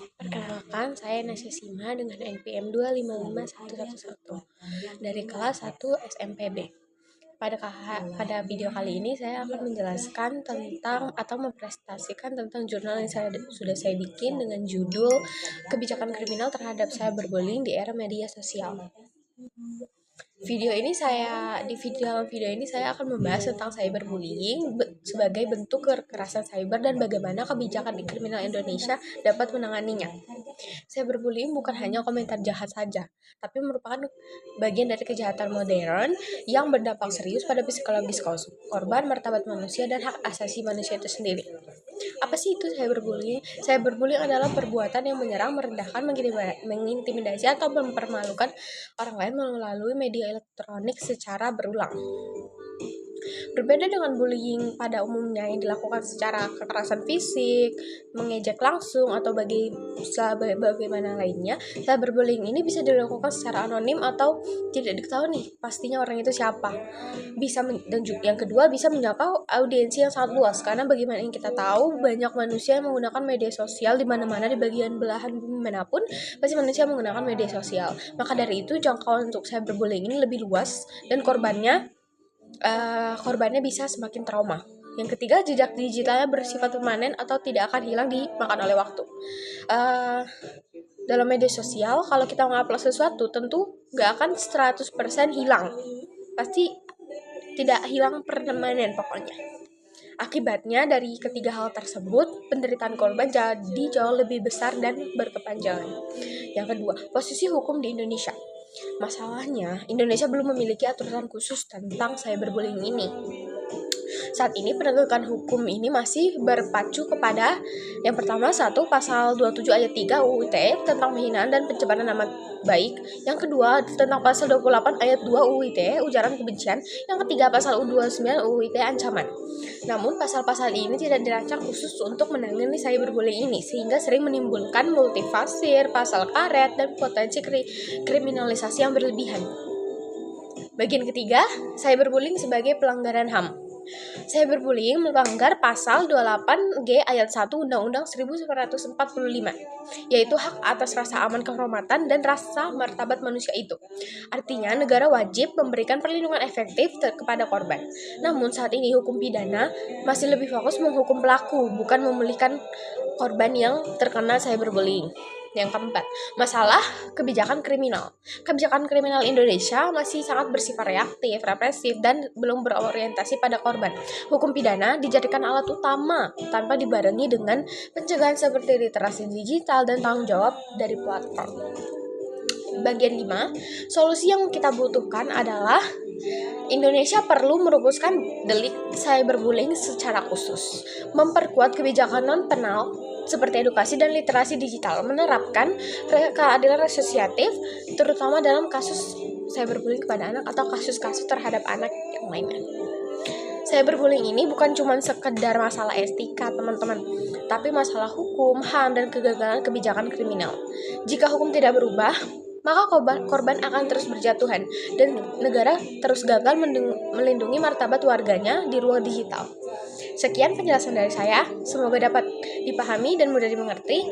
Perkenalkan, saya Nasya Sima dengan NPM 255111 dari kelas 1 SMPB. Pada video kali ini saya akan menjelaskan tentang atau mempresentasikan tentang jurnal yang sudah saya bikin dengan judul Kebijakan Kriminal Terhadap Cyberbullying di Era Media Sosial. Di dalam video ini saya akan membahas tentang cyberbullying sebagai bentuk kekerasan cyber dan bagaimana kebijakan di kriminal Indonesia dapat menanganinya. Cyberbullying bukan hanya komentar jahat saja, tapi merupakan bagian dari kejahatan modern yang berdampak serius pada psikologis korban, martabat manusia, dan hak asasi manusia itu sendiri. Apa sih itu cyberbullying? Cyberbullying adalah perbuatan yang menyerang, merendahkan, mengintimidasi, atau mempermalukan orang lain melalui media elektronik secara berulang. Berbeda dengan bullying pada umumnya yang dilakukan secara kekerasan fisik, mengejek langsung, atau bagaimana lainnya, cyberbullying ini bisa dilakukan secara anonim atau tidak diketahui nih pastinya orang itu siapa. Yang kedua bisa menjangkau audiensi yang sangat luas, karena bagaimana yang kita tahu banyak manusia yang menggunakan media sosial di mana-mana, di bagian belahan bumi manapun pasti manusia menggunakan media sosial. Maka dari itu jangkauan untuk cyberbullying ini lebih luas dan korbannya bisa semakin trauma. Yang ketiga, jejak digitalnya bersifat permanen atau tidak akan hilang dimakan oleh waktu. Dalam media sosial, kalau kita mengupload sesuatu, tentu gak akan 100% hilang. Pasti tidak hilang permanen pokoknya. Akibatnya dari ketiga hal tersebut, penderitaan korban jadi jauh lebih besar dan berkepanjangan. Yang kedua, posisi hukum di Indonesia. Masalahnya, Indonesia belum memiliki aturan khusus tentang cyberbullying ini. Saat ini penegakan hukum ini masih berpacu kepada yang pertama, pasal 27 ayat 3 UU ITE tentang penghinaan dan pencemaran nama baik. Yang kedua, tentang pasal 28 ayat 2 UU ITE ujaran kebencian. Yang ketiga, pasal 29 UU ITE ancaman. Namun, pasal-pasal ini tidak dirancang khusus untuk menangani cyberbullying ini, sehingga sering menimbulkan multifasir, pasal karet, dan potensi kriminalisasi yang berlebihan. Bagian ketiga, cyberbullying sebagai pelanggaran HAM. Cyberbullying melanggar pasal 28G ayat 1 Undang-Undang 1945, yaitu hak atas rasa aman, kehormatan, dan rasa martabat manusia itu. Artinya, negara wajib memberikan perlindungan efektif kepada korban. Namun, saat ini hukum pidana masih lebih fokus menghukum pelaku, bukan memulihkan korban yang terkena cyberbullying. Yang keempat, masalah kebijakan kriminal. Kebijakan kriminal Indonesia masih sangat bersifat reaktif, represif, dan belum berorientasi pada korban. Hukum pidana dijadikan alat utama tanpa dibarengi dengan pencegahan seperti literasi digital dan tanggung jawab dari platform. Bagian 5, solusi yang kita butuhkan adalah Indonesia perlu merumuskan delik cyberbullying secara khusus, memperkuat kebijakan non-penal seperti edukasi dan literasi digital, menerapkan keadilan resosiatif, terutama dalam kasus cyberbullying kepada anak atau kasus-kasus terhadap anak yang lainnya. Cyberbullying ini bukan cuma sekedar masalah etika, teman-teman, tapi masalah hukum, HAM, dan kegagalan kebijakan kriminal. Jika hukum tidak berubah, maka korban akan terus berjatuhan dan negara terus gagal melindungi martabat warganya di ruang digital. Sekian penjelasan dari saya, semoga dapat dipahami dan mudah dimengerti.